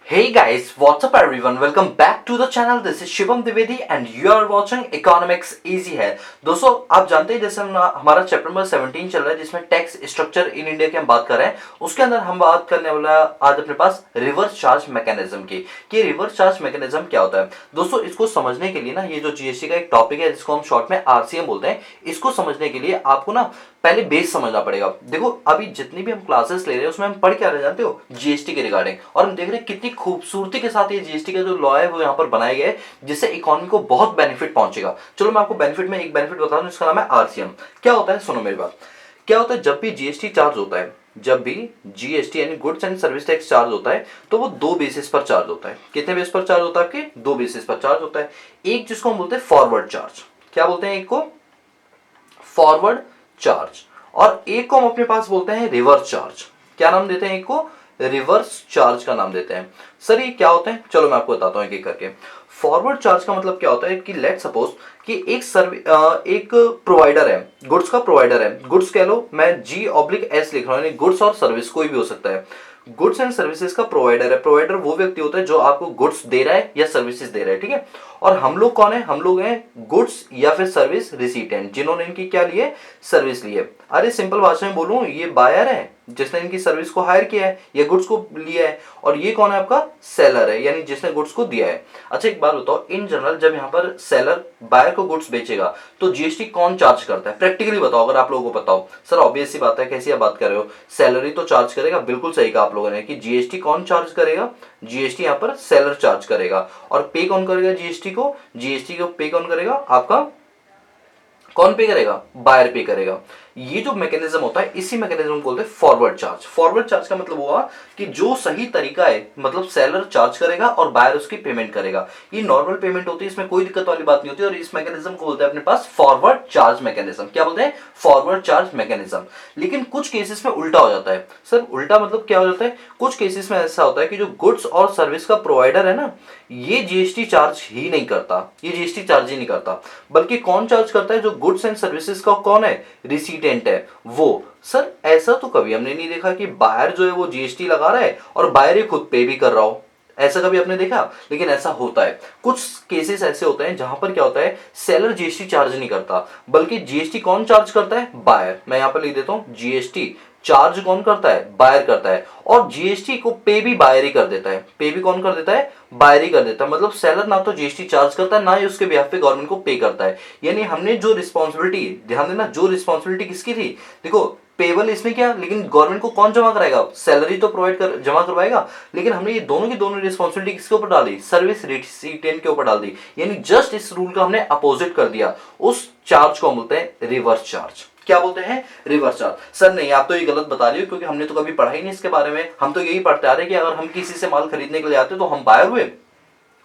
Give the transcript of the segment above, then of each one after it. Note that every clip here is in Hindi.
Hey guys, what's up everyone? Welcome back to the channel. This is Shivam Dwivedi and you are watching Economics Easy है। दोस्तों आप जानते हैं जैसे हमारा चैप्टर नंबर 17 चल रहा है जिसमें टैक्स स्ट्रक्चर इन इंडिया की हम बात कर रहे हैं। उसके अंदर हम बात करने वाला आज अपने पास रिवर्स चार्ज मैकेनिज्म की कि रिवर्स चार्ज मैकेनिज्म क्या होता है। दोस्तों इसको समझने के लिए ना ये जो जीएसटी का एक टॉपिक है जिसको हम शॉर्ट में आरसीएम बोलते हैं, इसको समझने के लिए आपको ना पहले बेस समझना पड़ेगा। देखो अभी जितनी भी हम क्लासेस ले रहे हैं उसमें हम पढ़ क्या रहे जानते हो, जीएसटी के रिगार्डिंग, और हम देख रहे हैं कितनी खूबसूरती के साथ ये जीएसटी का जो लॉ है वो यहाँ पर बनाए गए जिससे इकोनॉमी को बहुत बेनिफिट पहुंचेगा। चलो मैं आपको बेनिफिट में एक बेनिफिट बता दूं जिसका नाम है आरसीएम। क्या होता है सुनो मेरी बात। क्या होता है जब भी जीएसटी चार्ज होता है, जब भी जीएसटी यानी goods and service tax charge होता है तो वो दो बेसिस पर चार्ज होता है। कितने बेसिस पर चार्ज होता है? आपके दो बेसिस पर चार्ज होता है। एक जिसको हम बोलते हैं फॉरवर्ड चार्ज, क्या बोलते हैं एक को? Forward charge. और एक को हम अपने पास बोलते हैं रिवर्स चार्ज। क्या नाम देते हैं एक को? रिवर्स चार्ज का नाम देते हैं। सर ये क्या होते हैं? चलो मैं आपको बताता हूं एक एक करके। फॉरवर्ड चार्ज का मतलब क्या होता है कि लेट सपोज कि एक प्रोवाइडर है, गुड्स का प्रोवाइडर है, गुड्स कह लो, मैं G/S लिख रहा हूं, गुड्स और सर्विस कोई भी हो सकता है। गुड्स एंड सर्विसेज का प्रोवाइडर है। प्रोवाइडर वो व्यक्ति होता है जो आपको गुड्स दे रहा है या सर्विसेज दे रहा है, ठीक है। और हम लोग कौन है? हम लोग हैं गुड्स या फिर सर्विस रिसीटेंट, जिन्होंने इनकी क्या लिए? सर्विस ली है। अरे सिंपल भाषा में बोलूं, ये बायर है जिसने इनकी सर्विस को हायर किया है या गुड्स को लिया है, और ये कौन है? आपका सेलर है, यानी जिसने गुड्स को दिया है। अच्छा एक बात बताओ, इन जनरल जब यहाँ पर सेलर बायर को गुड्स बेचेगा तो जीएसटी कौन चार्ज करता है? प्रैक्टिकली बताओ, अगर आप लोगों को बताओ। सर ऑब्वियस सी बात है, कैसी आप बात कर रहे हो, सैलरी तो चार्ज करेगा। बिल्कुल सही कहा आप लोगों ने कि जीएसटी कौन चार्ज करेगा? जीएसटी यहाँ पर सेलर चार्ज करेगा। और पे कौन करेगा जीएसटी को? जीएसटी को पे कौन करेगा? आपका कौन पे करेगा? बायर पे करेगा। ये जो मैकेनिज्म होता है इसी मैकेनिज्म को बोलते हैं फॉरवर्ड चार्ज। फॉरवर्ड चार्ज का मतलब हुआ कि जो सही तरीका है, मतलब सेलर चार्ज करेगा और बायर उसकी पेमेंट करेगा। ये नॉर्मल पेमेंट होती है, इसमें कोई दिक्कत वाली बात नहीं होती, और इस मैकेनिज्म को बोलते हैं अपने पास फॉरवर्ड चार्ज मैकेनिज्म। क्या बोलते हैं? Forward charge mechanism. लेकिन कुछ केसेस में उल्टा हो जाता है। सर उल्टा मतलब क्या हो जाता है? कुछ केसेस में ऐसा होता है कि जो गुड्स और सर्विस का प्रोवाइडर है ना, ये जीएसटी चार्ज ही नहीं करता, ये जीएसटी चार्ज ही नहीं करता, बल्कि कौन चार्ज करता है? जो गुड्स एंड सर्विसेज का कौन है? रिसीडेंट है वो। सर ऐसा तो कभी हमने नहीं देखा कि बायर जो है वो जीएसटी लगा रहा है और बायर ही खुद पे भी कर रहा हो। ऐसा कभी आपने देखा? लेकिन ऐसा होता है, कुछ केसेस ऐसे होते हैं जहां पर क्या होता है, सेलर जीएसटी चार्ज नहीं करता, बल्कि जीएसटी कौन चार्ज करता है? बायर। मैं यहां पर लिख देता हूं, जीएसटी चार्ज कौन करता है? बायर करता है। और जीएसटी को पे भी बायर ही कर देता है। पे भी कौन कर देता है? बायर ही कर देता है। मतलब सेलर ना तो जीएसटी चार्ज करता है, ना ही उसके बिहाफ पे गवर्नमेंट को पे करता है। यानी हमने जो रिस्पॉन्सिबिलिटी, ध्यान देना, जो रिस्पॉन्सिबिलिटी किसकी थी? देखो पेबल इसमें क्या, लेकिन गवर्नमेंट को कौन जमा कराएगा? सैलरी तो प्रोवाइड कर जमा करवाएगा, लेकिन हमने ये दोनों की दोनों रिस्पॉन्सिबिलिटी किसके ऊपर डाल दी? सर्विस रिसिपिएंट के ऊपर डाल दी। यानी जस्ट इस रूल का हमने अपोजिट कर दिया। उस चार्ज को हम बोलते हैं रिवर्स चार्ज। क्या बोलते हैं? Reverse charge. सर नहीं, आप तो ये गलत बता रही हो, क्योंकि हमने तो कभी पढ़ा ही नहीं इसके बारे में। हम तो यही पढ़ते आ रहे हैं कि अगर हम किसी से माल खरीदने के लिए आते तो हम बायर हुए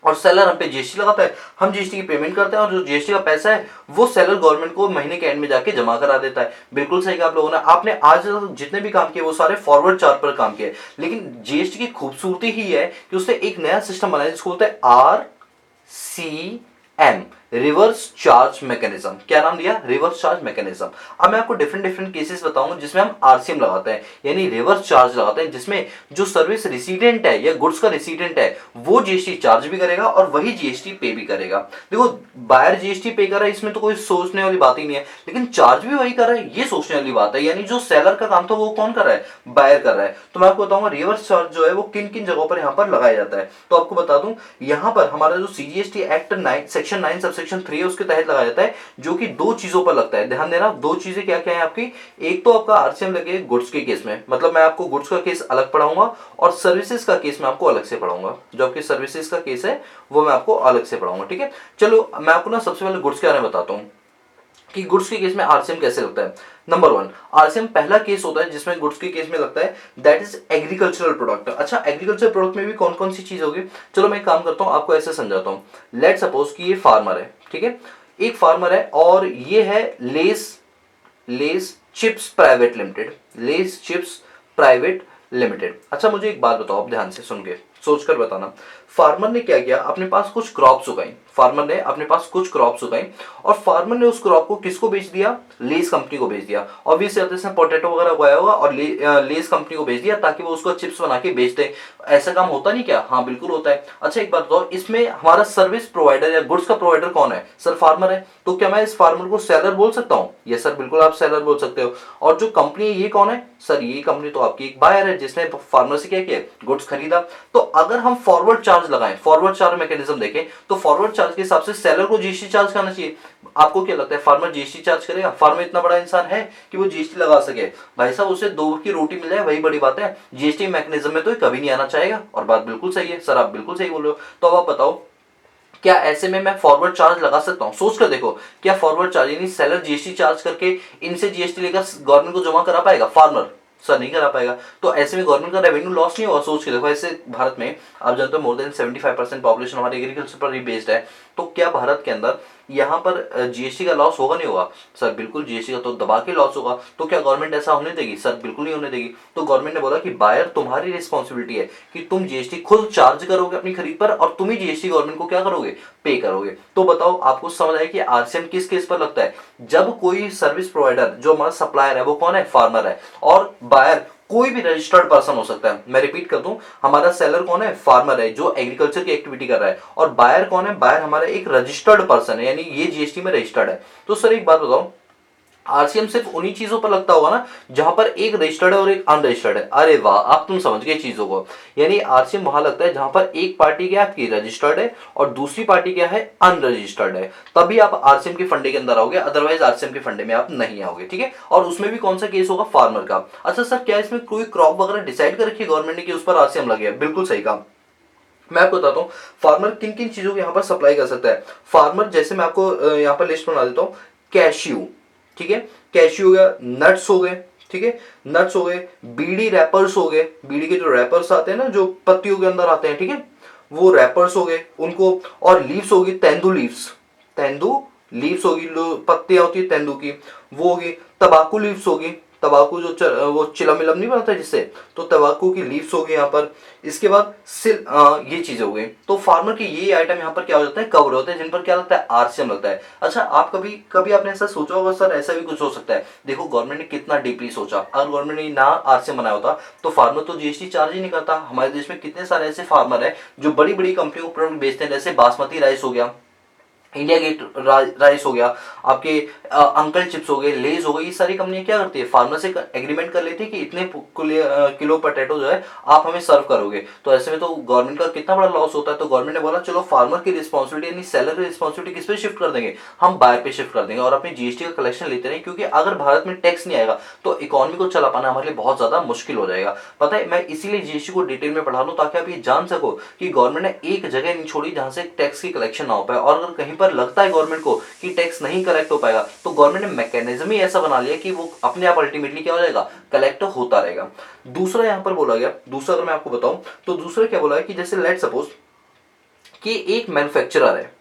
और सेलर हम पे जीएसटी लगाता है, हम जीएसटी की पेमेंट करते हैं, और जो जीएसटी का पैसा है वो सेलर गवर्नमेंट को महीने के एंड में जाके जमा करा देता है। बिल्कुल सही कहा आप लोगों ने। आपने आज जितने भी काम किए वो सारे फॉरवर्ड चार्ज पर काम किए, लेकिन जीएसटी की खूबसूरती ही है कि उसने एक नया सिस्टम बनाया जिसको बोलते हैं RCM, रिवर्स चार्ज मैकेनिज्म। क्या नाम दिया? Reverse charge mechanism. अब मैं आपको डिफरेंट डिफरेंट केसेस बताऊंगा जिसमें हम आरसीएम लगाते हैं, यानी रिवर्स चार्ज लगाते हैं, जिसमें जो सर्विस रिसीडेंट है या गुड्स का रिसीडेंट है वो जीएसटी चार्ज भी करेगा और वही जीएसटी पे भी करेगा। देखो बायर जीएसटी पे कर रहा है, इसमें तो कोई सोचने वाली बात ही नहीं है, लेकिन चार्ज भी वही कर रहा है, ये सोचने वाली बात है। यानी जो सेलर का काम था वो कौन कर रहा है? बायर कर रहा है। तो मैं आपको बताऊंगा रिवर्स चार्ज जो है वो किन किन जगहों पर यहाँ पर लगाया जाता है। तो आपको बता दूं, यहाँ पर हमारा जो सीजीएसटी एक्ट सेक्शन 9 सबसेक्शन 3 है उसके तहत लगाया जाता है, जो कि दो चीजों पर लगता है। ध्यान देना, दो चीजें क्या क्या है आपकी। एक तो आपका आरसीएम लगे गुड्स के केस में, मतलब मैं आपको गुड्स का केस अलग पढ़ाऊंगा और सर्विसेज का केस मैं आपको अलग से पढ़ाऊंगा। जो आपकी सर्विसेज का केस है वो मैं आपको अलग से पढ़ाऊंगा, ठीक है। चलो मैं आपको ना सबसे पहले गुड्स के बारे में बताता हूँ कि गुड्स के केस में आरसीएम कैसे लगता है। नंबर 1, आरसीएम पहला केस होता है जिसमें गुड्स के केस में लगता है, दैट इज एग्रीकल्चरल प्रोडक्ट। अच्छा एग्रीकल्चर प्रोडक्ट में भी कौन कौन सी चीज होगी? चलो मैं एक काम करता हूं, आपको ऐसे समझाता हूं। लेट सपोज कि ये फार्मर है, ठीक है, एक फार्मर है और ये है less Lay's chips private limited, Lay's chips private limited. अच्छा मुझे एक बात बताओ, आप ध्यान से सुन के, सोच कर बताना। फार्मर ने क्या किया, अपने पास कुछ क्रॉप्स उगाई, फार्मर ने अपने पास कुछ क्रॉप्स उगाई और फार्मर ने उस क्रॉप को किसको बेच दिया, लेस कंपनी को बेच दिया। ऑब्वियसली इसने पोटैटो वगैरह उगाया होगा और लेस कंपनी को बेच दिया ताकि वो उसको चिप्स बना के बेच दे। ऐसा काम होता नहीं क्या? हाँ बिल्कुल होता है। अच्छा एक बात बताओ, इसमें हमारा सर्विस प्रोवाइडर या गुड्स का प्रोवाइडर कौन है? सर फार्मर है। तो क्या मैं इस फार्मर को सेलर बोल सकता हूँ? यस सर, बिल्कुल आप सेलर बोल सकते हो। और जो कंपनी है ये कौन है? सर ये कंपनी तो आपकी एक बायर है जिसने फार्मर से क्या किया, गुड्स खरीदा। तो अगर हम फॉरवर्ड चार्ज लगाएं, फॉरवर्ड चार्ज मैकेनिज्म देखें, तो फॉरवर्ड चार्ज के हिसाब से सेलर को जीएसटी चार्ज करना चाहिए। आपको क्या लगता है फार्मर जीएसटी चार्ज करेगा? फार्मर इतना बड़ा इंसान है कि वो जीएसटी लगा सके? भाई साहब उसे दो की रोटी मिल जाए वही बड़ी बात है। जीएसटी मैकेनिज्म में तो कभी नहीं आना चाहेगा। और बात बिल्कुल सही है सर, आप बिल्कुल सही बोल रहे हो। तो अब आप बताओ, क्या ऐसे में मैं फॉरवर्ड चार्ज लगा सकता हूं? सोच कर देखो, क्या फॉरवर्ड चार्ज यानी सेलर जीएसटी चार्ज करके इनसे जीएसटी लेकर गवर्नमेंट को जमा करा पाएगा फार्मर? सर नहीं करा पाएगा। तो ऐसे में गवर्नमेंट का रेवेन्यू लॉस नहीं होगा। सोच के देखो, ऐसे भारत में आप जानते हो मोर देन 75% पॉपुलेशन हमारे एग्रीकल्चर पर ही बेस्ड है। तो क्या भारत के अंदर यहाँ पर जीएसटी का लॉस होगा नहीं होगा? सर बिल्कुल जीएसटी का तो दबा के लॉस होगा। तो क्या गवर्नमेंट ऐसा होने देगी? सर बिल्कुल नहीं होने देगी। तो गवर्नमेंट ने बोला कि बायर तुम्हारी रिस्पॉन्सिबिलिटी है कि तुम जीएसटी खुद चार्ज करोगे अपनी खरीद पर और तुम ही जीएसटी गवर्नमेंट को क्या करोगे, पे करोगे। तो बताओ आपको समझ आए कि आरसीएम किस केस पर लगता है? जब कोई सर्विस प्रोवाइडर जो हमारा सप्लायर है वो कौन है, फार्मर है, और बायर कोई भी रजिस्टर्ड पर्सन हो सकता है। मैं रिपीट कर दूं, हमारा सेलर कौन है, फार्मर है जो एग्रीकल्चर की एक्टिविटी कर रहा है, और बायर कौन है, बायर हमारा एक रजिस्टर्ड पर्सन है, यानी ये जीएसटी में रजिस्टर्ड है। तो सर एक बात बताओ, आरसीएम सिर्फ उन्हीं चीजों पर लगता होगा ना जहां पर एक रजिस्टर्ड है और एक अनरजिस्टर्ड है। अरे वाह, आप तुम समझ गए चीजों को। यानी आरसीएम वहां लगता है जहां पर एक पार्टी क्या आपकी रजिस्टर्ड है और दूसरी पार्टी क्या है, अनरजिस्टर्ड है। तभी आप आरसीएम के फंडे के अंदर आओगे, अदरवाइज आरसीएम के फंडे में आप नहीं आओगे। ठीक है, और उसमें भी कौन सा केस होगा, फार्मर का। अच्छा सर, क्या इसमें कोई क्रॉप वगैरह डिसाइड कर रखी है गवर्नमेंट ने कि उस पर आरसीएम लगे? बिल्कुल सही काम। मैं आपको बताता हूँ फार्मर किन किन चीजों को यहाँ पर सप्लाई कर सकता है। फार्मर जैसे मैं आपको यहाँ पर लिस्ट बना देता हूँ, कैश्यू, ठीक है, कैश्यू हो गया, नट्स हो गए, ठीक है, नट्स हो गए, बीड़ी रैपर्स हो गए, बीड़ी के जो रैपर्स आते हैं ना जो पत्तियों के अंदर आते हैं, ठीक है, वो रैपर्स हो गए उनको। और लीव्स होगी, तेंदू लीव्स, तेंदू लीव्स होगी, पत्तियां होती है तेंदू की, वो होगी। तंबाकू लीव्स होगी, तंबाकू जो वो चिलम मिलम नहीं बनता जिससे, तो तंबाकू की लीव्स होगी यहाँ पर। इसके बाद ये चीजें हो गई। तो फार्मर के ये आइटम यहाँ पर क्या हो जाता है, कवर होते हैं, जिन पर क्या लगता है, आरसीएम लगता है। अच्छा आप कभी कभी आपने ऐसा सोचा होगा सर ऐसा भी कुछ हो सकता है? देखो गवर्नमेंट ने कितना डीपली सोचा, अगर गवर्नमेंट ने ना आरसीएम बनाया होता तो फार्मर तो जीएसटी चार्ज ही नहीं करता। हमारे देश में कितने सारे ऐसे फार्मर है जो बड़ी बड़ी कंपनियों को प्रोडक्ट बेचते हैं, जैसे बासमती राइस हो गया, इंडिया गेट राइस हो गया, आपके अंकल चिप्स हो गए, लेज हो गई, ये सारी कंपनियां क्या करती है, फार्मर से एग्रीमेंट कर लेती है कि इतने किलो पोटैटो जो है आप हमें सर्व करोगे। तो ऐसे में तो गवर्नमेंट का कितना बड़ा लॉस होता है। तो गवर्नमेंट ने बोला चलो फार्मर की रिस्पॉन्सिबिलिटी यानी सेलर की रिस्पॉन्सिबिलिटी किस पे शिफ्ट कर देंगे, हम बायर पे शिफ्ट कर देंगे और अपनी जीएसटी का कलेक्शन लेते रहें, क्योंकि अगर भारत में टैक्स नहीं आएगा तो इकोनॉमी को चला पाना हमारे लिए बहुत ज्यादा मुश्किल हो जाएगा। पता है, मैं इसीलिए जीएसटी को डिटेल में पढ़ा लूं ताकि आप ये जान सको कि गवर्नमेंट ने एक जगह नहीं छोड़ी जहां से टैक्स की कलेक्शन ना हो पाए, और अगर कहीं पर लगता है गवर्नमेंट को कि टैक्स नहीं कलेक्ट हो पाएगा तो गवर्नमेंट ने मैकेनिज्म ही ऐसा बना लिया कि वो अपने आप अल्टीमेटली क्या हो जाएगा, कलेक्ट होता रहेगा। दूसरा यहां पर बोला गया, दूसरा अगर मैं आपको बताऊं तो दूसरा क्या बोला है कि जैसे लेट सपोज कि एक मैन्युफैक्चरर है।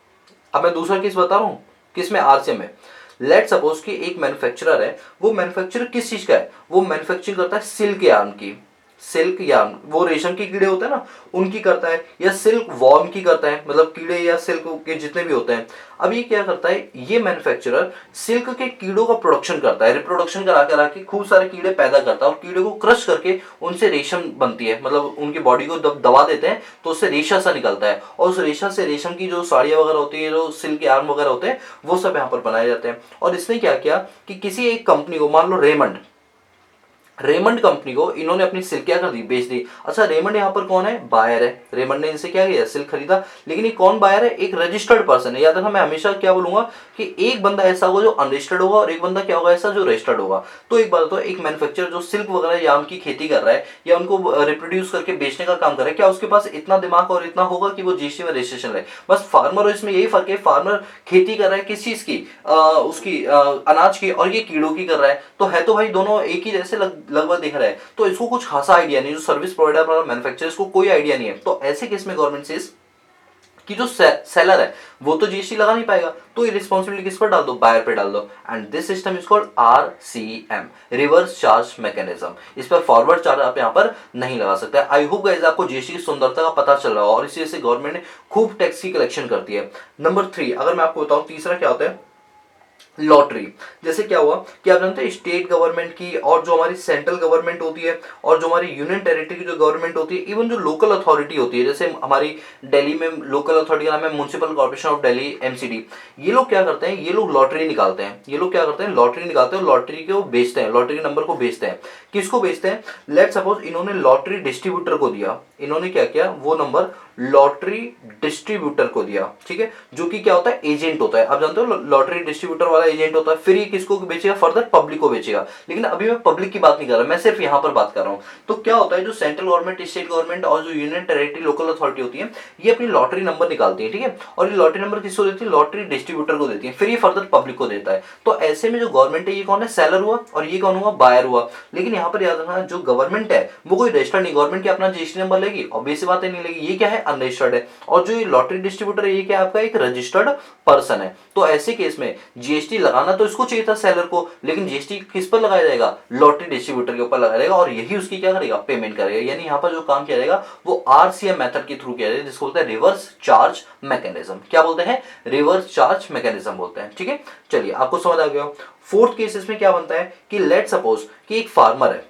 अब मैं दूसरा केस बता रहा हूं किसमें, आरसीएम है। लेट सपोज कि एक मैन्युफैक्चरर है, वो मैन्युफैक्चरर किस चीज का है, वो मैन्युफैक्चरिंग करता है सिल्क यार्न की, सिल्क यार्न, वो रेशम के कीड़े होते हैं ना उनकी करता है, या सिल्क वॉर्म की करता है, मतलब कीड़े या सिल्क के जितने भी होते हैं। अब ये क्या करता है, ये मैन्युफैक्चरर सिल्क के कीड़ों का प्रोडक्शन करता है, रिप्रोडक्शन करा करा के खूब सारे कीड़े पैदा करता है और कीड़े को क्रश करके उनसे रेशम बनती है, मतलब उनकी बॉडी को दबा देते हैं तो उससे रेशा सा निकलता है, और उस रेशा से रेशम की जो साड़ियाँ वगैरह होती है, जो सिल्क यार्न वगैरह होते हैं, वो सब यहाँ पर बनाए जाते हैं। और इसने क्या किया कि किसी एक कंपनी को, मान लो रेमंड, रेमंड कंपनी को इन्होंने अपनी सिल्क क्या कर दी, बेच दी। अच्छा रेमंड यहाँ पर कौन है, बायर है, रेमंड ने इनसे क्या किया, सिल्क खरीदा, लेकिन ये कौन बायर है, एक रजिस्टर्ड पर्सन है। याद रखना, मैं हमेशा क्या बोलूंगा कि एक बंदा ऐसा होगा जो अनरजिस्टर्ड होगा और एक बंदा क्या होगा ऐसा जो रजिस्टर्ड होगा। तो एक बात, तो एक मैन्युफैक्चरर जो सिल्क वगैरह यार्न की खेती कर रहा है या उनको रिप्रोड्यूस करके बेचने का काम कर रहा है, क्या उसके पास इतना दिमाग और इतना होगा कि वो जीएसटी में रजिस्ट्रेशन ले? बस फार्मर और इसमें यही फर्क है, फार्मर खेती कर रहा है किस चीज की, उसकी अनाज की, और ये कीड़ों की कर रहा है। तो भाई दोनों एक ही जैसे लगभग दिख रहा है, तो इसको कुछ खासा आइडिया नहीं, जो सर्विस प्रोवाइडर मैन्युफैक्चरर्स को कोई आइडिया नहीं है। तो ऐसे केस में गवर्नमेंट से कि जो सेलर है वो तो जीएसटी लगा नहीं पाएगा, तो ये रिस्पॉन्सिबिलिटी किस पर डाल दो, बायर पे डाल दो। And this system is called RCM, reverse charge mechanism. इस पर फॉरवर्ड चार्ज आप यहाँ पर नहीं लगा सकते। आई होप गाइस आपको जीएसटी की सुंदरता का पता चल रहा हो, और इसी से गवर्नमेंट ने खूब टैक्स की कलेक्शन करती है। नंबर 3 अगर मैं आपको बताऊं, तीसरा क्या होता है, लॉटरी। जैसे क्या हुआ कि आप जानते हैं स्टेट गवर्नमेंट की और जो हमारी सेंट्रल गवर्नमेंट होती है और जो हमारी यूनियन टेरिटरी की जो गवर्नमेंट होती है, इवन जो लोकल अथॉरिटी होती है, जैसे हमारी दिल्ली में लोकल अथॉरिटी का नाम है municipal corporation of Delhi MCD। ये लोग क्या करते हैं, ये लोग लॉटरी निकालते हैं। ये लोग क्या करते हैं, लॉटरी निकालते हैं, लॉटरी को बेचते हैं, लॉटरी के नंबर को बेचते हैं। किसको बेचते हैं, लेट सपोज इन्होंने लॉटरी डिस्ट्रीब्यूटर को दिया, इन्होंने क्या किया, वो नंबर लॉटरी डिस्ट्रीब्यूटर को दिया, ठीक है, जो कि क्या होता है, एजेंट होता है। आप जानते हो लॉटरी डिस्ट्रीब्यूटर वाला एजेंट होता है, फिर ये किसको बेचेगा, फर्दर पब्लिक को बेचेगा। लेकिन अभी मैं पब्लिक की बात नहीं कर रहा, मैं सिर्फ यहां पर बात कर रहा हूं। तो क्या होता है, जो सेंट्रल गवर्नमेंट, स्टेट गवर्नमेंट और जो यूनियन टेरिटरी लोकल अथॉरिटी होती है, ये अपनी लॉटरी नंबर निकालती है, ठीक है, और ये लॉटरी नंबर किसको देती है, लॉटरी डिस्ट्रीब्यूटर को देती है, फिर ये फर्दर पब्लिक को देता है। तो ऐसे में जो गवर्नमेंट है, ये कौन है, सेलर हुआ, और ये कौन हुआ, बायर हुआ। लेकिन यहाँ पर याद रखना, जो गवर्नमेंट है वो कोई रजिस्टर्ड नहीं, गवर्नमेंट की अपना जीएसटी नंबर लेगी, ऑब्वियस सी बात है नहीं लेगी, ये क्या है, अनरजिस्टर्ड है। और जो ये लॉटरी डिस्ट्रीब्यूटर है, ये क्या आपका एक रजिस्टर्ड पर्सन है। तो ऐसे केस में जीएसटी लगाना तो इसको चाहिए था, सेलर को, लेकिन जीएसटी किस पर लगाया जाएगा, लॉटरी डिस्ट्रीब्यूटर के ऊपर लगाया जाएगा, और यही उसकी क्या करेगा, पेमेंट करेगा। यानी यहाँ पर जो काम किया जाएगा वो RCM मेथड के थ्रू किया जाएगा, जिसको बोलते हैं रिवर्स चार्ज मैकेनिज्म। क्या बोलते हैं, रिवर्स चार्ज मैकेनिज्म बोलते हैं, ठीक है। चलिए आपको समझ आ गया। फोर्थ केस इसमें क्या बनता है कि लेट सपोज कि एक फार्मर है,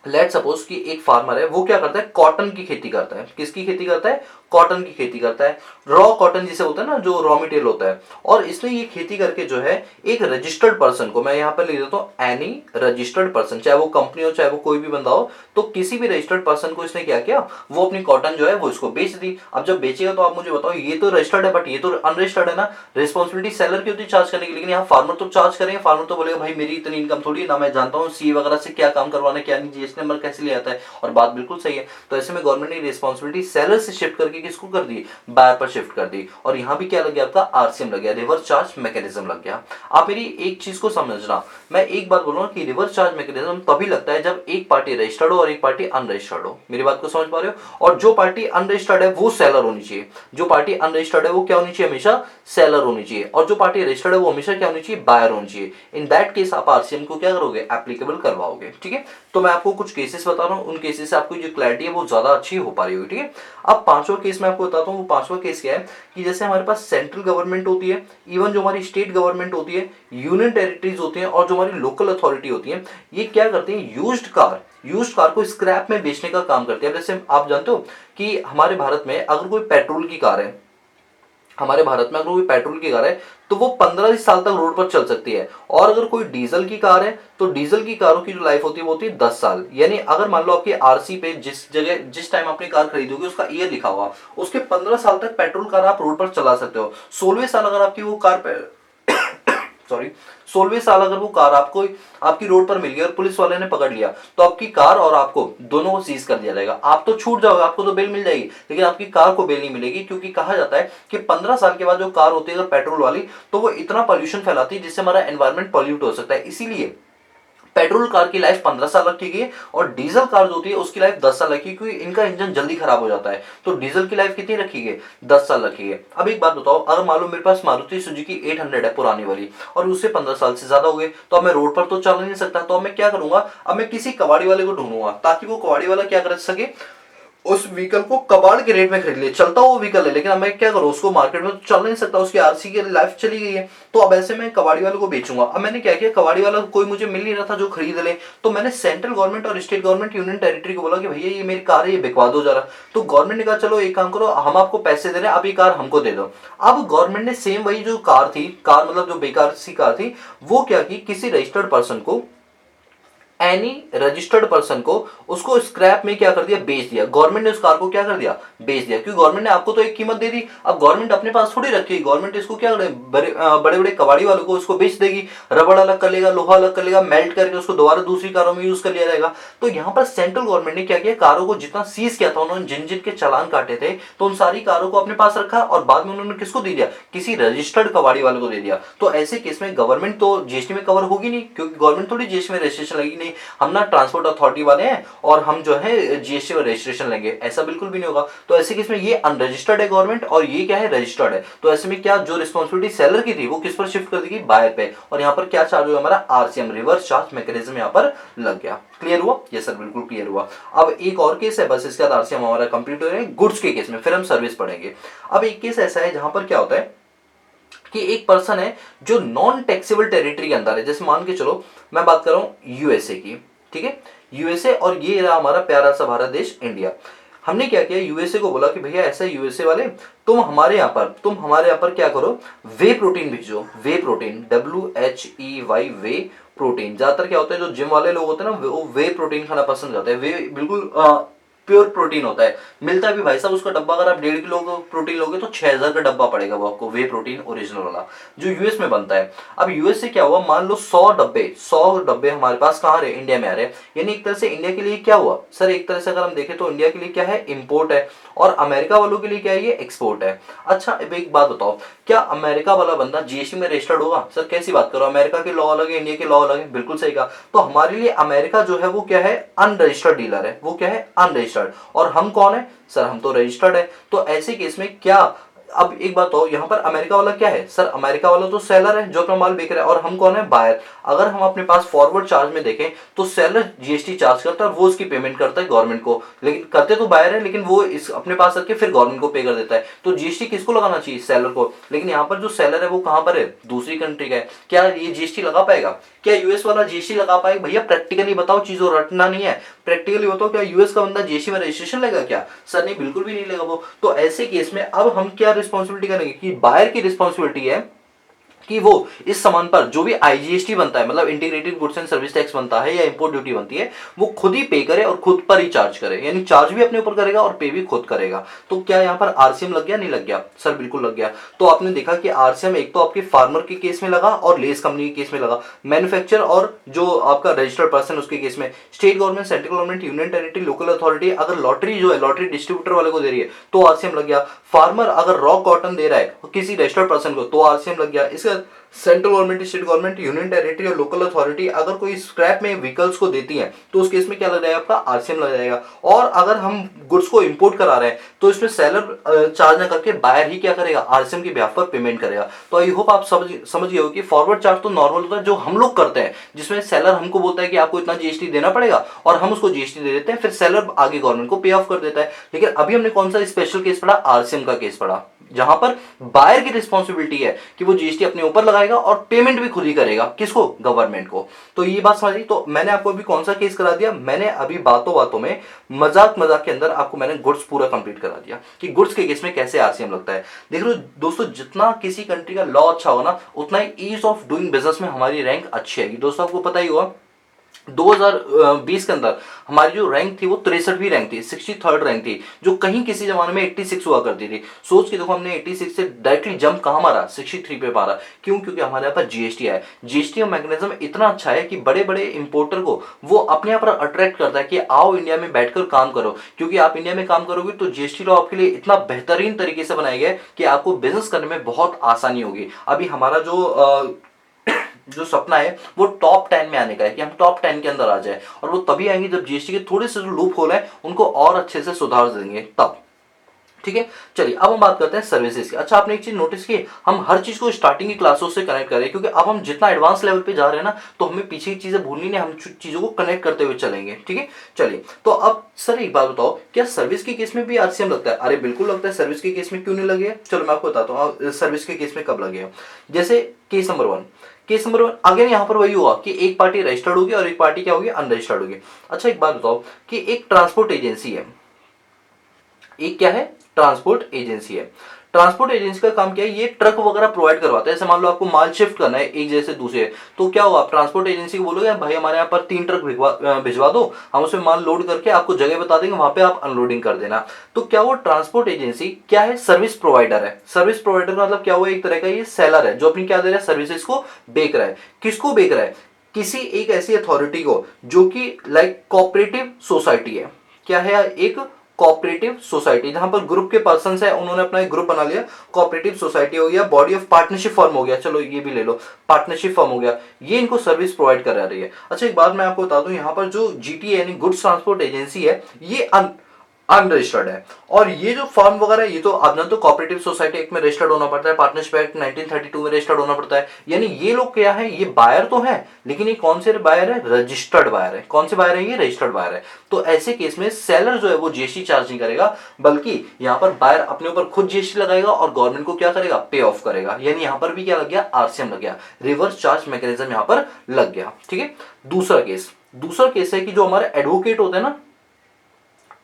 लेट सपोज कि एक फार्मर है, वो क्या करता है, कॉटन की खेती करता है। किसकी खेती करता है, कॉटन की खेती करता है, रॉ कॉटन जिसे होता है ना, जो रॉ मटेरियल होता है। और इसने ये खेती करके जो है एक रजिस्टर्ड पर्सन को, मैं यहाँ पर लिख देता हूँ एनी रजिस्टर्ड पर्सन, चाहे वो कंपनी हो चाहे वो कोई भी बंदा हो, तो किसी भी रजिस्टर्ड पर्सन को इसने क्या किया, वो अपनी कॉटन जो है वो इसको बेच दी। अब जब बेचेगा तो आप मुझे बताओ, ये तो रजिस्टर्ड है बट ये तो अनरजिस्टर्ड है ना, रिस्पॉन्सिबिलिटी सेलर की होती है चार्ज करने की, लेकिन यहाँ फार्मर तो चार्ज करेंगे। फार्मर तो बोलेगा भाई मेरी इतनी इनकम थोड़ी है ना, मैं जानता हूँ सी वगैरह से क्या काम करवाना क्या नहीं, जीएसटी नंबर कैसे ले आता है, और बात बिल्कुल सही है। तो ऐसे में गवर्नमेंट ने रिस्पॉन्सिबिलिटी सेलर से शिफ्ट करके किसको कर दी, बायर पर शिफ्ट कर दी। और यहां भी क्या लग गया, आपका RCM लग गया, रिवर्स चार्ज मैकेनिज्म लग गया। आप मेरी एक चीज को समझना, मैं एक बात बोलूंगा कि रिवर्स चार्ज मैकेनिज्म तभी लगता है जब एक पार्टी रजिस्टर्ड हो और एक पार्टी अनरजिस्टर्ड हो। मेरी बात को समझ पा रहे हो। और जो पार्टी अनरजिस्टर्ड है वो सेलर होनी चाहिए, जो पार्टी अनरजिस्टर्ड है वो क्या होनी चाहिए, हमेशा सेलर होनी चाहिए, और जो पार्टी रजिस्टर्ड है वो हमेशा क्या होनी चाहिए, बायर होनी चाहिए। इन दैट केस आप RCM को क्या करोगे, एप्लीकेबल करवाओगे, ठीक है। तो मैं आपको कुछ केसेस बता रहा हूं, उन केसेस से आपको जो क्लैरिटी है वो ज्यादा अच्छी हो पा रही होगी, ठीक है। अब पांचवा केस मैं आपको बताता हूँ। वो पांचवा केस क्या है कि जैसे हमारे पास सेंट्रल गवर्नमेंट होती है, इवन जो हमारी स्टेट गवर्नमेंट होती है, यूनियन टेरिटरीज होती हैं, और जो हमारी लोकल अथॉरिटी होती है, ये क्या करते हैं, यूज्ड कार को स्क्रैप में बेचने का काम करते हैं। जैसे आप जानते हो कि हमारे भारत में अगर कोई पेट्रोल की कार है, हमारे भारत में अगर कोई पेट्रोल की कार है तो वो 15 साल तक रोड पर चल सकती है, और अगर कोई डीजल की कार है तो डीजल की कारों की जो लाइफ होती है वो होती है 10 साल। यानी अगर मान लो आपकी RC पे जिस जगह जिस टाइम आपने कार खरीदोगे उसका ईयर लिखा हुआ, उसके 15 साल तक पेट्रोल कार आप रोड पर चला सकते हो। 16वें साल अगर आपकी वो कार सॉरी 16वें साल अगर वो कार आपको आपकी रोड पर मिल गई और पुलिस वाले ने पकड़ लिया, तो आपकी कार और आपको दोनों को सीज कर दिया जाएगा। आप तो छूट जाओगे, आपको तो बेल मिल जाएगी, लेकिन आपकी कार को बेल नहीं मिलेगी, क्योंकि कहा जाता है कि 15 साल के बाद जो कार होती है अगर पेट्रोल वाली, तो वो इतना पॉल्यूशन फैलाती है जिससे हमारा एनवायरमेंट पॉल्यूट हो सकता है। इसीलिए पेट्रोल कार की लाइफ 15 साल रखी गई है, और डीजल कार जो होती है उसकी लाइफ 10 साल रखी है, क्योंकि इनका इंजन जल्दी खराब हो जाता है। तो डीजल की लाइफ कितनी रखी गई, 10 साल रखी है। अब एक बात बताओ, अगर मान लो मेरे पास मारुति सुजुकी 800 है पुरानी वाली, और उससे 15 साल से ज्यादा हो गए, तो अब मैं रोड पर तो चल नहीं सकता। तो अब मैं क्या करूंगा, अब मैं किसी कबाड़ी वाले को ढूंढूंगा, ताकि वो कबाड़ी वाला क्या कर सके, उस व्हीकल को कबाड़ के रेट में खरीद ले। चलता वो व्हीकल है, लेकिन अब मैं क्या करूँ, उसको मार्केट में तो चल नहीं सकता, उसकी RC की लाइफ चली गई है। तो अब ऐसे में कबाड़ी वाले को बेचूंगा। अब मैंने क्या किया, कबाड़ी वाला कोई मुझे मिल नहीं रहा था जो खरीद ले, तो मैंने सेंट्रल गवर्नमेंट और स्टेट गवर्नमेंट यूनियन टेरिटरी को बोला कि भैया ये मेरी कार है, ये बिकवा दो जरा। तो गवर्नमेंट ने कहा चलो एक काम करो, हम आपको पैसे दे रहे हैं, अब ये कार हमको दे दो। अब गवर्नमेंट ने सेम वही जो कार थी, कार मतलब जो बेकार सी कार थी, वो क्या की, किसी रजिस्टर्ड पर्सन को, एनी रजिस्टर्ड पर्सन को, उसको स्क्रैप में क्या कर दिया, बेच दिया। गवर्नमेंट ने उस कार को क्या कर दिया, बेच दिया, क्योंकि गवर्नमेंट ने आपको तो एक कीमत दे दी। अब गवर्नमेंट अपने पास थोड़ी रखी, गवर्नमेंट इसको क्या करे, बड़े बड़े कबाड़ी वालों को उसको बेच देगी, रबड़ अलग कर लेगा, लोहा अलग कर लेगा, मेल्ट करके उसको दोबारा दूसरी कारों में यूज कर लिया जाएगा। तो यहाँ पर सेंट्रल गवर्नमेंट ने क्या किया, कारों को जितना सीज किया था, उन्होंने जिन जिन के चालान काटे थे, तो उन सारी कारों को अपने पास रखा, और बाद में उन्होंने किसको दे दिया, किसी रजिस्टर्ड कबाड़ी वाले को दे दिया। तो ऐसे केस में गवर्नमेंट तो जीएसटी में कवर होगी नहीं, क्योंकि गवर्नमेंट थोड़ी जीएसटी में रजिस्ट्रेशन लगेगी नहीं, नहीं हम ना ट्रांसपोर्ट अथॉरिटी वाले हैं और हम जो है जीएसटी में रजिस्ट्रेशन लेंगे, ऐसा बिल्कुल भी नहीं होगा। तो ऐसे केस में ये अनरजिस्टर्ड है गवर्नमेंट और ये क्या है, रजिस्टर्ड है। तो ऐसे में क्या जो रिस्पॉन्सिबिलिटी सेलर की थी वो किस पर शिफ्ट कर देगी, बायर पे, और यहाँ पर क्या चार्ज हुआ हमारा, आरसीएम, रिवर्स चार्ज मैकेनिज्म यहाँ पर लग गया। क्लियर हुआ? यस सर, बिल्कुल क्लियर हुआ। अब एक और केस है, बस इसके बाद आरसीएम हमारा कंप्लीट हो जाएगा। गुड्स के केस में फिर हम सर्विस पढ़ेंगे। अब एक केस ऐसा है जहां पर क्या होता है कि एक पर्सन है जो नॉन टैक्सेबल टेरिटरी के अंदर है, जैसे मान के चलो मैं बात कर रहा हूं यूएसए की, ठीक है, यूएसए, और ये रहा हमारा प्यारा सा भारत देश इंडिया। हमने क्या किया, यूएसए को बोला कि भैया ऐसा यूएसए वाले तुम हमारे यहाँ पर क्या करो, वे प्रोटीन भेजो, वे प्रोटीन, WHEY, वे प्रोटीन। ज्यादातर क्या होता है जो जिम वाले लोग होते हैं ना वो वे प्रोटीन खाना पसंद करते हैं। वे बिल्कुल प्योर प्रोटीन होता है, मिलता है भी भाई साहब उसका डब्बा, अगर आप 1.5 किलो प्रोटीन लोगे तो 6000 का डब्बा पड़ेगा वो आपको, वे प्रोटीन ओरिजिनल वाला जो यूएस में बनता है। अब यूएस से क्या हुआ, मान लो 100 डब्बे हमारे पास कहाँ रहे, इंडिया में आ रहे हैं, यानी एक तरह से इंडिया के लिए क्या हुआ सर, एक तरह से अगर हम देखें तो इंडिया के लिए क्या है, इम्पोर्ट है, और अमेरिका वालों के लिए क्या है, ये एक्सपोर्ट है। अच्छा अब एक बात बताओ, क्या अमेरिका वाला बंदा जीएसटी में रजिस्टर्ड होगा? सर कैसी बात करो, अमेरिका के लॉ अलग है, इंडिया के लॉ अलग है, बिल्कुल सही कहा। तो हमारे लिए अमेरिका जो है वो क्या है, अनरजिस्टर्ड डीलर है, वो क्या है, अनरजिस्टर्ड, और हम कौन है सर, हम तो रजिस्टर्ड है। तो ऐसे केस में क्या, अब एक बात हो, यहाँ पर अमेरिका वाला क्या है सर, अमेरिका वाला तो सेलर है जो अपना माल बेच रहा है, और हम कौन है, बायर। अगर हम अपने पास फॉरवर्ड चार्ज में देखें तो सेलर जीएसटी चार्ज करता है और वो उसकी पेमेंट करता है गवर्नमेंट को, लेकिन करते तो बायर है लेकिन वो इस अपने पास रख के फिर गवर्नमेंट को पे कर देता है। तो जीएसटी किसको लगाना चाहिए, सेलर को। लेकिन यहाँ पर जो सेलर है वो कहाँ पर है, दूसरी कंट्री का है, क्या ये जीएसटी लगा पाएगा, क्या यूएस वाला जीएसटी लगा पाएगा? भैया प्रैक्टिकली बताओ, चीजों रटना नहीं है, प्रैक्टिकली बताओ, क्या यूएस का बंदा जीएसटी में रजिस्ट्रेशन लेगा क्या? सर नहीं, बिल्कुल भी नहीं लेगा वो। तो ऐसे केस में अब हम क्या रिस्पॉन्सिबिलिटी करेंगे कि बायर की रिस्पॉन्सिबिलिटी है कि वो इस सामान पर जो भी आईजीएसटी बनता है, मतलब integrated goods and service tax बनता है या इंपोर्ट ड्यूटी बनती है, वो खुद ही पे करे और खुद पर ही चार्ज करे, यानी चार्ज भी अपने ऊपर करेगा और पे भी खुद करेगा। तो क्या यहाँ पर आरसीएम लग गया, नहीं लग गया? सर बिल्कुल लग गया। तो आपने देखा कि आरसीएम एक तो आपके फार्मर के केस में लगा और लेस कंपनी के केस में लगा, मैन्युफैक्चर और जो आपका रजिस्टर्ड पर्सन उसके केस में, state government, central government, union territory, local authority अगर लॉटरी जो है लॉटरी डिस्ट्रीब्यूटर वाले को दे रही है तो आरसीएम लग गया। फार्मर अगर रॉ कॉटन दे रहा है किसी रजिस्टर्ड पर्सन को तो आरसीएम लग गया। इसका central government, state government, union territory और लोकल अथॉरिटी अगर कोई स्क्रैप में व्हीकल्स को देती है तो उस केस में क्या लग जाएगा, आपका आरसीएम लग जाएगा। और अगर हम गुड्स को इंपोर्ट करा रहे हैं तो इसमें सेलर चार्ज ना करके बायर ही क्या करेगा, आरसीएम के बिहाफ पर पेमेंट करेगा। तो आई होप आप समझ गए हो कि फॉरवर्ड चार्ज तो नॉर्मल होता है जो हम लोग करते हैं, जिसमें सेलर हमको बोलता है कि आपको इतना जीएसटी देना पड़ेगा और हम उसको जीएसटी दे देते हैं, फिर सेलर आगे गवर्नमेंट को पे ऑफ कर देता है। लेकिन अभी हमने कौन सा स्पेशल केस पढ़ा, आरसीएम का केस पढ़ा, जहां पर बायर की रिस्पॉन्सिबिलिटी है कि वो जीएसटी अपने ऊपर लगाएगा और पेमेंट भी खुद ही करेगा, किसको, गवर्नमेंट को। तो ये बात समझ ली। तो मैंने आपको अभी कौन सा केस करा दिया, मैंने अभी बातों बातों में मजाक के अंदर आपको मैंने गुड्स पूरा कंप्लीट करा दिया कि गुड्स के केस में कैसे आरसीएम लगता है। देख लो दोस्तों, जितना किसी कंट्री का लॉ अच्छा होगा ना उतना ही ईज ऑफ डूइंग बिजनेस में हमारी रैंक अच्छी आएगी। दोस्तों आपको पता ही होगा 2020 के अंदर हमारी जो रैंक थी वो 63वीं रैंक थी, 63rd रैंक थी, जो कहीं किसी जमाने में 86 हुआ करती थी। सोच के देखो, हमने 86 से डायरेक्टली जंप कहां मारा, 63 पे मारा। क्यों? क्योंकि हमारे यहाँ पर जीएसटी है। जीएसटी का मैकेनिज्म इतना अच्छा है कि बड़े बड़े इंपोर्टर को वो अपने यहाँ पर अट्रैक्ट करता है कि आओ इंडिया में बैठकर काम करो, क्योंकि आप इंडिया में काम करोगे तो जीएसटी लॉ आपके लिए इतना बेहतरीन तरीके से बनाया गया है कि आपको बिजनेस करने में बहुत आसानी होगी। अभी हमारा जो सपना है वो टॉप 10 में आने का है, कि हम टॉप 10 के अंदर आ जाए, और वो तभी आएंगे जब जीएसटी के थोड़े से जो लूप होल है उनको और अच्छे से सुधार देंगे तब। ठीक है, चलिए अब हम बात करते हैं सर्विसेज की। अच्छा आपने एक चीज नोटिस की, हम हर चीज को स्टार्टिंग की क्लासों से कनेक्ट करें, क्योंकि अब हम जितना एडवांस लेवल पे जा रहे हैं ना तो हमें पीछे की चीजें भूलनी नहीं, हम चीजों को कनेक्ट करते हुए चलेंगे। ठीक है, चलिए तो अब सर एक बात बताओ, क्या सर्विस के केस में भी आरसीएम लगता है? अरे बिल्कुल लगता है। सर्विस के केस में क्यों नहीं लगे, चलो मैं आपको बताता हूँ सर्विस के केस में कब लगे। जैसे केस नंबर 1 अगेन यहाँ पर वही हुआ कि एक पार्टी रजिस्टर्ड होगी और एक पार्टी क्या होगी, अनरजिस्टर्ड होगी। अच्छा एक बात बताओ कि एक ट्रांसपोर्ट एजेंसी है, एक क्या है, ट्रांसपोर्ट एजेंसी है। ट्रांसपोर्ट एजेंसी का काम क्या है, ये ट्रक वगैरह प्रोवाइड करवाता है। जैसे मान लो आपको माल शिफ्ट करना है एक जगह से दूसरे, तो क्या होगा, ट्रांसपोर्ट एजेंसी को बोलोगे भाई हमारे यहाँ पर 3 ट्रक भिजवा दो, हम उसमें माल लोड करके आपको जगह बता देंगे, वहां पे आप अनलोडिंग कर देना। तो क्या वो ट्रांसपोर्ट एजेंसी क्या है, सर्विस प्रोवाइडर है। सर्विस प्रोवाइडर का मतलब क्या हुआ, एक तरह का ये सेलर है जो अपनी क्या दे रहा है, सर्विसेज को बेच रहा है। किसको बेच रहा है, किसी एक ऐसी अथॉरिटी को जो कि लाइक कोऑपरेटिव सोसाइटी है। क्या है, एक कोऑपरेटिव सोसाइटी, जहां पर ग्रुप के पर्सन है उन्होंने अपना एक ग्रुप बना लिया, कोऑपरेटिव सोसाइटी हो गया, बॉडी ऑफ पार्टनरशिप फर्म हो गया, चलो ये भी ले लो, पार्टनरशिप फर्म हो गया, ये इनको सर्विस प्रोवाइड करा रही है। अच्छा एक बात मैं आपको बता दूं, यहाँ पर जो जीटीए यानी गुड्स ट्रांसपोर्ट एजेंसी है ये अनरजिस्टर्ड है। और ये जो फर्म वगैरह है ये तो आप जानते हो कोऑपरेटिव सोसाइटी एक्ट में रजिस्टर्ड होना पड़ता है, पार्टनरशिप एक्ट 1932 में रजिस्टर्ड होना पड़ता है। यानी ये लोग क्या है, ये बायर तो है लेकिन ये कौन से बायर है, रजिस्टर्ड बायर है। कौन से बायर है, ये रजिस्टर्ड बायर है। तो ऐसे केस में सेलर जो है वो जीएसटी चार्ज नहीं करेगा, बल्कि यहाँ पर बायर अपने ऊपर खुद जीएसटी लगाएगा और गवर्नमेंट को क्या करेगा, पे ऑफ करेगा। यानी यहाँ पर भी क्या लग गया, आरसीएम लग गया, रिवर्स चार्ज मैकेनिज्म यहाँ पर लग गया। ठीक है। दूसरा केस है कि जो हमारे एडवोकेट होते हैं ना,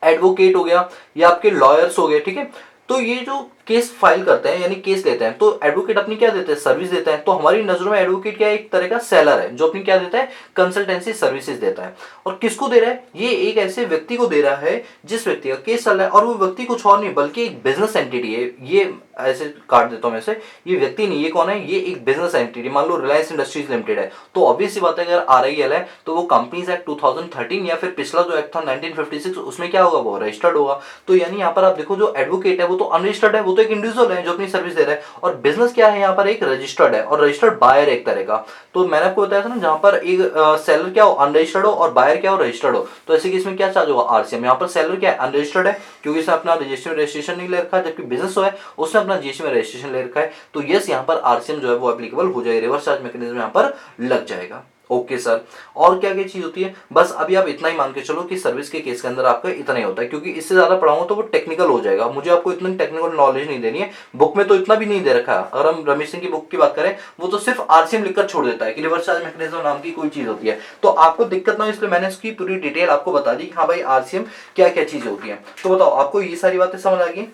एडवोकेट हो गया या आपके लॉयर्स हो गए, ठीक है, तो ये जो केस फाइल करते हैं यानी केस लेते हैं, तो एडवोकेट अपनी क्या देते हैं, सर्विस देता है। तो हमारी नजरों में एडवोकेट क्या है, एक तरह का सेलर है जो अपनी क्या देता है, कंसल्टेंसी सर्विसेज देता है। और किसको दे रहा है, ये एक ऐसे व्यक्ति को दे रहा है जिस व्यक्ति का केस चल रहा है, और वो व्यक्ति कुछ और नहीं बल्कि एक बिजनेस एंटिटी है। ये ऐसे काट देता हूं मैं से, ये व्यक्ति नहीं, ये कौन है, ये एक बिजनेस एंटिटी। मान लो रिलायंस इंडस्ट्रीज लिमिटेड है, तो ऑब्वियस सी बात है अगर आरआईएल है तो वो कंपनीज एक्ट 2013 या फिर पिछला जो एक्ट था 1956 उसमें क्या होगा, वो रजिस्टर्ड होगा। तो यानी यहाँ पर आप देखो जो एडवोकेट है वो तो अनरजिस्टर्ड है, वो तो एक इंडिविजुअल है जो अपनी सर्विस दे रहा है, और बिजनेस क्या है यहाँ पर, एक रजिस्टर्ड है और रजिस्टर्ड बायर एक तरह का। तो मैंने आपको बताया था ना, जहां पर एक सेलर क्या हो, अनरजिस्टर्ड हो, और बायर क्या हो, रजिस्टर्ड हो, तो ऐसे केस में क्या चार्ज होगा, आरसीएम। यहाँ पर सेलर क्या है, अनरजिस्टर्ड है क्योंकि इसने अपना रजिस्ट्रेशन नहीं ले रखा है, जबकि बिजनेस है उसने अपना जीएसटी में रजिस्ट्रेशन ले रखा है। तो यस यहाँ पर आरसीएम जो है वो एप्लीकेबल हो जाएगा, रिवर्स चार्ज मैकेनिज्म यहाँ पर लग जाएगा। ओके सर, और क्या क्या चीज होती है, बस अभी आप इतना ही मान के चलो कि सर्विस के केस के अंदर आपका इतना ही होता है, क्योंकि इससे ज्यादा पढ़ाऊंगा तो वो टेक्निकल हो जाएगा, मुझे आपको इतनी टेक्निकल नॉलेज नहीं देनी है, बुक में तो इतना भी नहीं दे रखा है। अगर हम रमेश सिंह की बुक की बात करें, वो तो सिर्फ आरसीएम लिखकर छोड़ देता है कि रिवर्स चार्ज मैकेनिज्म नाम की कोई चीज होती है। तो आपको दिक्कत ना हो इसलिए मैंने इसकी पूरी डिटेल आपको बता दी कि हाँ भाई आरसीएम क्या क्या चीज होती है। तो बताओ आपको ये सारी बातें समझ आ गई,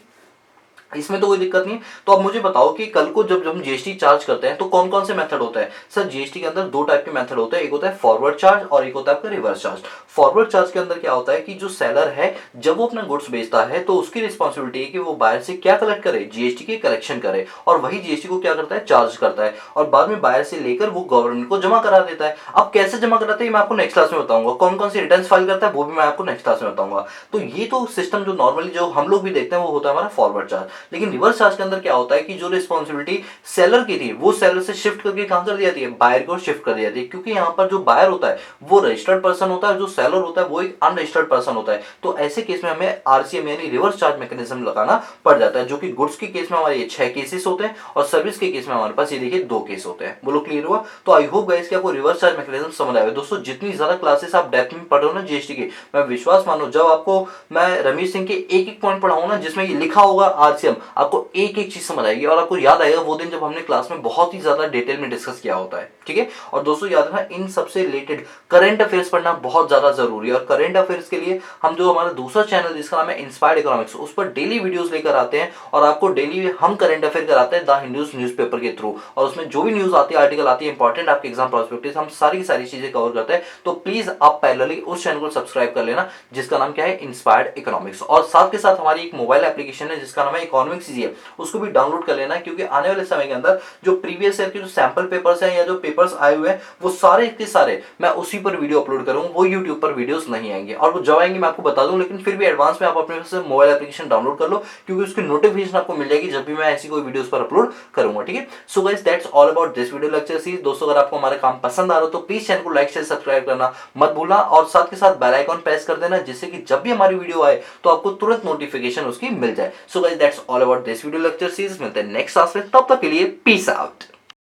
इसमें तो कोई दिक्कत नहीं है। तो अब मुझे बताओ कि कल को जब हम जीएसटी चार्ज करते हैं तो कौन कौन से मेथड होता है। सर जीएसटी के अंदर दो टाइप के मेथड होते हैं, एक होता है फॉरवर्ड चार्ज और एक होता है आपका रिवर्स चार्ज। फॉरवर्ड चार्ज के अंदर क्या होता है कि जो सेलर है जब वो अपना गुड्स बेचता है तो उसकी रिस्पॉन्सिबिलिटी है कि वो बायर से क्या कलेक्ट करे, जीएसटी की कलेक्शन करे, और वही जीएसटी को क्या करता है, चार्ज करता है, और बाद में बायर से लेकर वो गवर्नमेंट को जमा करा देता है। अब कैसे जमा कराते हैं मैं आपको नेक्स्ट क्लास में बताऊंगा, कौन कौन सी रिटर्न फाइल करता है वो भी मैं आपको नेक्स्ट क्लास में बताऊंगा। तो ये तो सिस्टम जो नॉर्मली जो हम लोग भी देखते हैं वो होता है हमारा फॉरवर्ड चार्ज। लेकिन रिवर्स चार्ज के अंदर क्या होता है कि जो रिस्पॉन्सिबिलिटी सेलर की थी वो सेलर से शिफ्ट करके कहां कर दी जाती है, बायर को शिफ्ट कर दी जाती है, क्योंकि यहाँ पर जो बायर होता है वो रजिस्टर्ड पर्सन होता है, जो सेलर होता है वो एक अनरजिस्टर्ड पर्सन होता है। तो ऐसे केस में हमें आरसीएम यानी रिवर्स चार्ज मैकेनिज्म लगाना पड़ जाता है, जो कि गुड्स के केस में हमारे ये 6 केसेस होते हैं और सर्विस के केस में हमारे पास ये देखिए 2 केस होते हैं। बोलो क्लियर हुआ। तो आई होप गाइस कि आपको रिवर्स चार्ज मैकेनिज्म समझ आया। दोस्तों जितनी ज्यादा क्लासेस आप डेप्थ में पढ़ रहे हो ना जीएसटी की, मैं विश्वास मानो जब आपको मैं रमेश सिंह के एक एक पॉइंट पढ़ाऊंगा ना जिसमें ये लिखा होगा आरसीएम, आपको एक एक चीज समझ आएगी और आपको याद आएगा वो दिन जब हमने क्लास में बहुत ही ज्यादा डिटेल में डिस्कस किया होता है। ठीक है। और दोस्तों याद रखना इन सबसे रिलेटेड करंट अफेयर्स पढ़ना बहुत ज्यादा जरूरी है, और करंट अफेयर्स के लिए हम जो हमारा दूसरा चैनल जिसका नाम है इंस्पायर्ड इकोनॉमिक्स, उस पर डेली वीडियोस लेकर आते हैं और आपको डेली हम करंट अफेयर कराते हैं द हिंदूज न्यूज़पेपर के थ्रू, और उसमें जो भी न्यूज आती है, आर्टिकल आती है, इंपॉर्टेंट आपके एग्जाम प्रोस्पेक्टिव, हम सारी चीजें कवर करते हैं। तो प्लीज आप पैरेलली उस चैनल को सब्सक्राइब कर लेना जिसका नाम क्या है, इंस्पायर्ड इकोनॉमिक्स। और साथ के साथ हमारी एक मोबाइल एप्लीकेशन है जिसका नाम है इकोनॉमिक्स इजी है, उसको भी डाउनलोड कर लेना, क्योंकि आने वाले समय के अंदर जो प्रीवियस ईयर के जो सैंपल पेपर्स हैं या जो पेपर्स आए हुए हैं वो सारे के सारे मैं उसी पर वीडियो अपलोड करूंगा, वो यूट्यूब पर वीडियोस नहीं आएंगे, और वो जब आएंगे मैं आपको बता दूं, लेकिन फिर भी एडवांस में आप अपने से मोबाइल एप्लीकेशन डाउनलोड कर लो, क्योंकि उसकी नोटिफिकेशन आपको मिल जाएगी जब भी मैं ऐसी कोई वीडियोस पर अपलोड करूंगा। ठीक है। So guys that's all about this video lecture series. दोस्तों अगर आपको हमारा काम पसंद आ रहा हो तो प्लीज चैनल को लाइक शेयर सब्सक्राइब करना मत भूलना, और साथ के साथ बेल आइकन प्रेस कर देना, जिससे कि जब भी हमारी वीडियो आए तो आपको तुरंत नोटिफिकेशन उसकी मिल जाए। So guys that's all about this video lecture series. मिलते हैं नेक्स्ट क्लास में, तब तक के लिए पीस आउट।